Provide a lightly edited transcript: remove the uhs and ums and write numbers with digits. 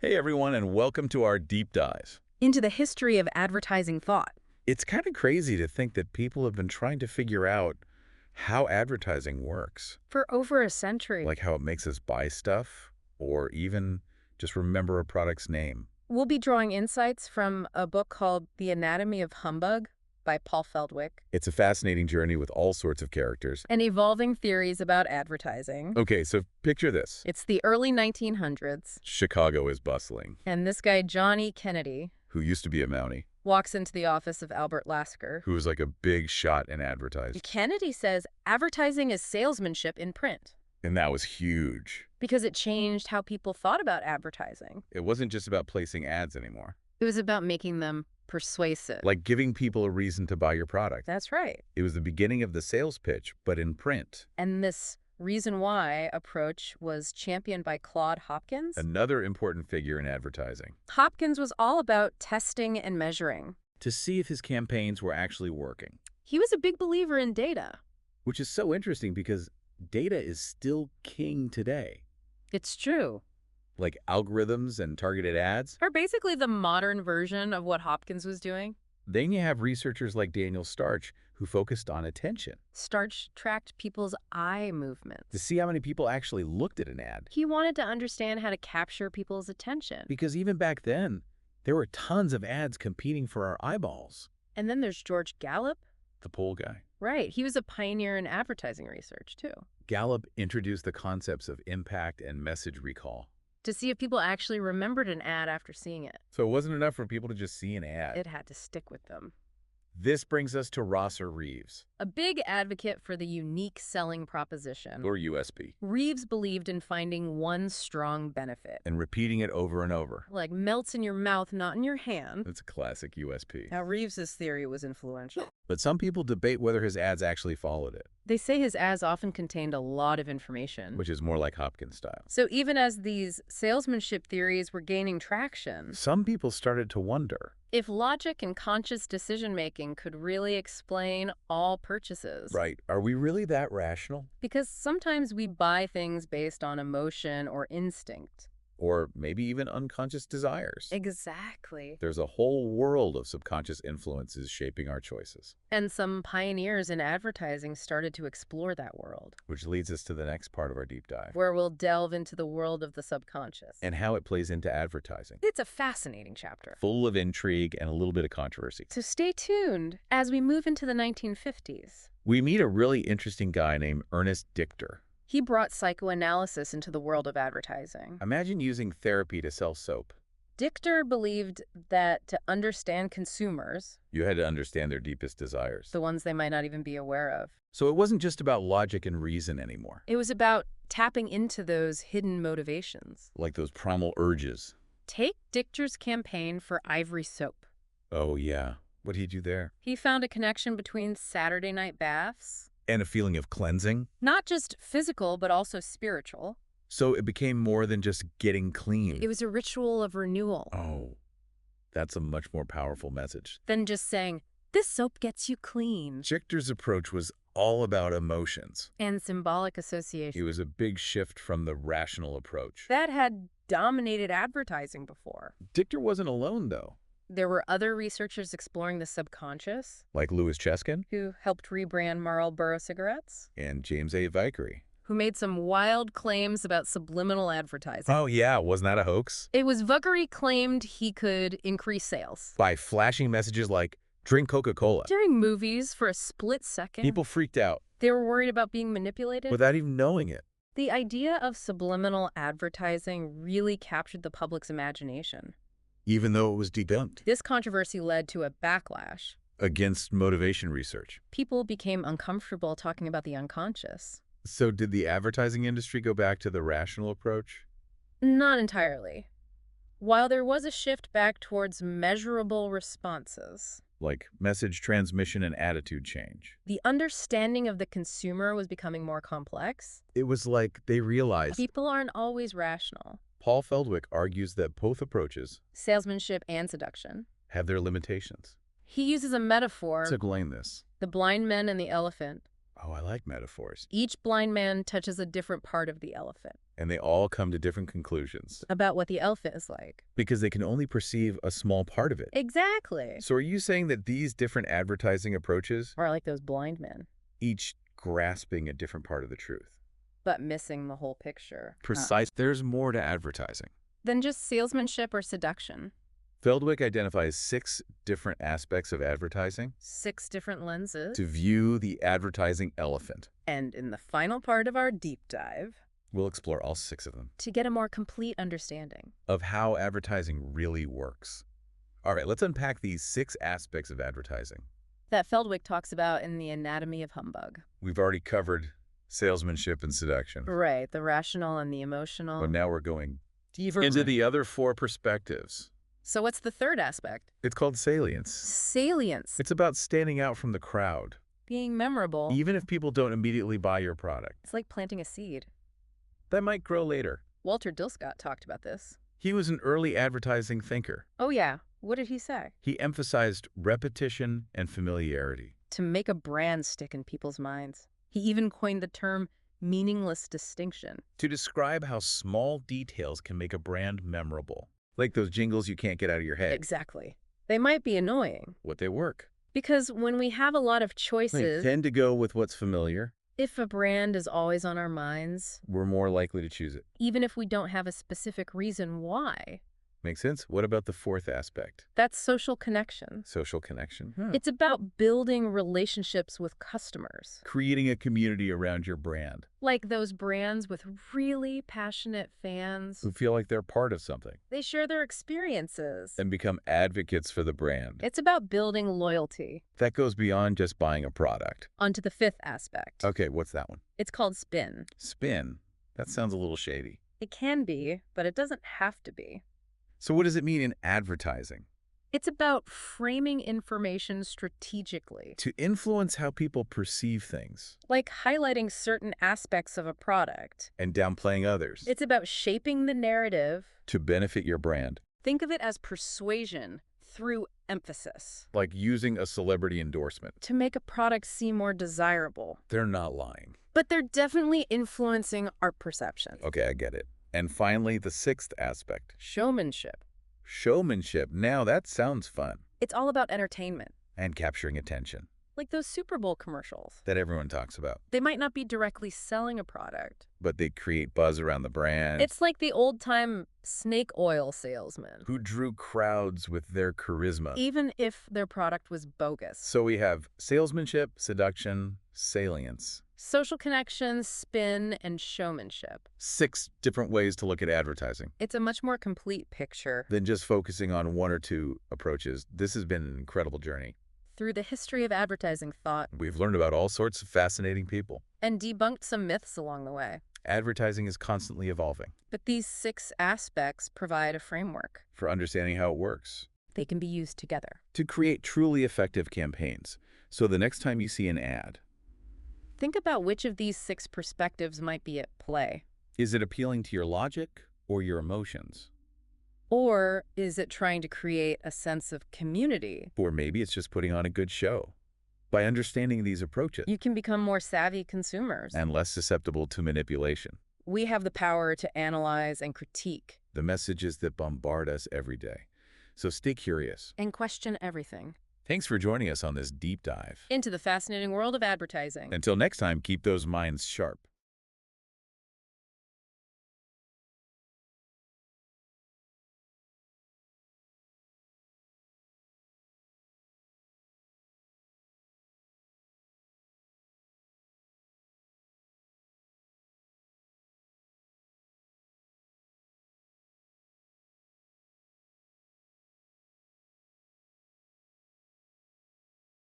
Hey everyone, and welcome to our deep dive. Into the history of advertising thought. It's kind of crazy to think that people have been trying to figure out how advertising works, For over a century. like how it makes us buy stuff, or even just remember a product's name. We'll be drawing insights from a book called The Anatomy of Humbug by Paul Feldwick, It's a fascinating journey with all sorts of characters. and evolving theories about advertising. Okay, so picture this. It's the early 1900s, Chicago is bustling. and this guy, John E. Kennedy, Who used to be a Mountie, walks into the office of Albert Lasker. who was like a big shot in advertising. Kennedy says advertising is salesmanship in print And that was huge. because it changed how people thought about advertising. It wasn't just about placing ads anymore, It was about making them persuasive. like giving people a reason to buy your product. That's right. It was the beginning of the sales pitch, but in print. And this reason why approach was championed by Claude Hopkins. Another important figure in advertising. Hopkins was all about testing and measuring. To see if his campaigns were actually working. He was a big believer in data. Which is so interesting because data is still king today. It's true. Like algorithms and targeted ads. Are basically the modern version of what Hopkins was doing. Then you have researchers like Daniel Starch who focused on attention. Starch tracked people's eye movements. To see how many people actually looked at an ad. He wanted to understand how to capture people's attention. Because even back then, there were tons of ads competing for our eyeballs. And then there's George Gallup. The poll guy. Right. He was a pioneer in advertising research, too. Gallup introduced the concepts of impact and message recall. To see if people actually remembered an ad after seeing it. So it wasn't enough for people to just see an ad. It had to stick with them. This brings us to Rosser Reeves, A big advocate for the unique selling proposition. or USB, Reeves believed in finding one strong benefit. and repeating it over and over. Like melts in your mouth, not in your hand. That's a classic USP. Now, Reeves's theory was influential. But some people debate whether his ads actually followed it, They say his ads often contained a lot of information. which is more like Hopkins style. So even as these salesmanship theories were gaining traction, Some people started to wonder, if logic and conscious decision-making could really explain all purchases. right, are we really that rational? Because sometimes we buy things based on emotion or instinct. Or maybe even unconscious desires? Exactly. There's a whole world of subconscious influences shaping our choices. And some pioneers in advertising started to explore that world, Which leads us to the next part of our deep dive, where we'll delve into the world of the subconscious. and how it plays into advertising. It's a fascinating chapter. Full of intrigue and a little bit of controversy. So stay tuned as we move into the 1950s. We meet a really interesting guy named Ernest Dichter. He brought psychoanalysis into the world of advertising. Imagine using therapy to sell soap. Dichter believed that to understand consumers, You had to understand their deepest desires. the ones they might not even be aware of, So it wasn't just about logic and reason anymore, it was about tapping into those hidden motivations. like those primal urges. Take Dichter's campaign for Ivory Soap. Oh yeah, what did he do there? He found a connection between Saturday night baths, And a feeling of cleansing. not just physical, but also spiritual. So it became more than just getting clean. It was a ritual of renewal. Oh, that's a much more powerful message. Than just saying, this soap gets you clean. Dichter's approach was all about emotions. And symbolic It association. was a big shift from the rational approach. That had dominated advertising before. Dichter wasn't alone, though. There were other researchers exploring the subconscious Like Louis Cheskin who helped rebrand Marlboro cigarettes, and James A. Vickery. who made some wild claims about subliminal advertising. Oh yeah, wasn't that a hoax? It was Vickery claimed he could increase sales. By flashing messages like, drink Coca-Cola. During movies, for a split second, People freaked out they were worried about being manipulated. without even knowing it. The idea of subliminal advertising really captured the public's imagination. Even though it was debunked. This controversy led to a backlash. Against motivation research. People became uncomfortable talking about the unconscious. So did the advertising industry go back to the rational approach? Not entirely. While there was a shift back towards measurable responses, Like message transmission and attitude change. the understanding of the consumer was becoming more complex. It was like they realized. People aren't always rational. Paul Feldwick argues that both approaches Salesmanship and seduction. have their limitations. He uses a metaphor, To explain this. the blind man and the elephant. Oh, I like metaphors. Each blind man touches a different part of the elephant. And they all come to different conclusions about what the elephant is like. because they can only perceive a small part of it. Exactly. So are you saying that these different advertising approaches, Or like those blind men, each grasping a different part of the truth? but missing the whole picture. Precise. There's more to advertising. Than just salesmanship or seduction. Feldwick identifies 6 different aspects of advertising 6 different lenses. to view the advertising elephant. And in the final part of our deep dive, We'll explore all 6 of them, to get a more complete understanding of how advertising really works. All right, let's unpack these 6 aspects of advertising. that Feldwick talks about in the Anatomy of Humbug. We've already covered salesmanship and seduction, Right, the rational and the emotional. but now we're going Deeper. into the other 4 perspectives. So what's the third aspect? It's called salience. Salience. It's about standing out from the crowd, Being memorable. even if people don't immediately buy your product. It's like planting a seed. That might grow later. Walter Dilscott talked about this. He was an early advertising thinker. Oh yeah, what did he say? He emphasized repetition and familiarity. To make a brand stick in people's minds. He even coined the term meaningless distinction. To describe how small details can make a brand memorable. Like those jingles you can't get out of your head. Exactly. They might be annoying. What they work. Because when we have a lot of They choices, tend to go with what's familiar. if a brand is always on our minds, We're more likely to choose it. even if we don't have a specific reason why, Make sense? What about the 4th aspect? that's social connection. Social connection. It's about building relationships with customers. Creating a community around your brand Like those brands with really passionate fans. who feel like they're part of something They share their experiences. and become advocates for the brand. It's about building loyalty. That goes beyond just buying a product. Onto the 5th aspect. Okay, what's that one? It's called spin. Spin. That sounds a little shady. It can be, but it doesn't have to be. So what does it mean in advertising? It's about framing information strategically, To influence how people perceive things like highlighting certain aspects of a product. and downplaying others It's about shaping the narrative. to benefit your brand. Think of it as persuasion through emphasis Like using a celebrity endorsement. to make a product seem more desirable. They're not lying. But they're definitely influencing our perceptions. Okay, I get it. And finally, the 6th aspect. Showmanship. Showmanship. Now that sounds fun. It's all about entertainment, And capturing attention like those Super Bowl commercials. that everyone talks about. They might not be directly selling a product. But they create buzz around the brand. It's like the old-time snake oil salesman, who drew crowds with their charisma. even if their product was bogus. So we have salesmanship, seduction, salience. Social connections, spin, and showmanship. 6 different ways to look at advertising. It's a much more complete picture. Than just focusing on 1 or 2 approaches. This has been an incredible journey. Through the history of advertising thought, We've learned about all sorts of fascinating people. and debunked some myths along the way. Advertising is constantly evolving. But these 6 aspects provide a framework. For understanding how it works. They can be used together. To create truly effective campaigns. So the next time you see an ad, Think about which of these 6 perspectives might be at play. is it appealing to your logic or your emotions? Or is it trying to create a sense of community? Or maybe it's just putting on a good show. By understanding these approaches, You can become more savvy consumers. and less susceptible to manipulation. We have the power to analyze and critique. The messages that bombard us every day. So stay curious. And question everything. Thanks for joining us on this deep dive. Into the fascinating world of advertising. Until next time, keep those minds sharp.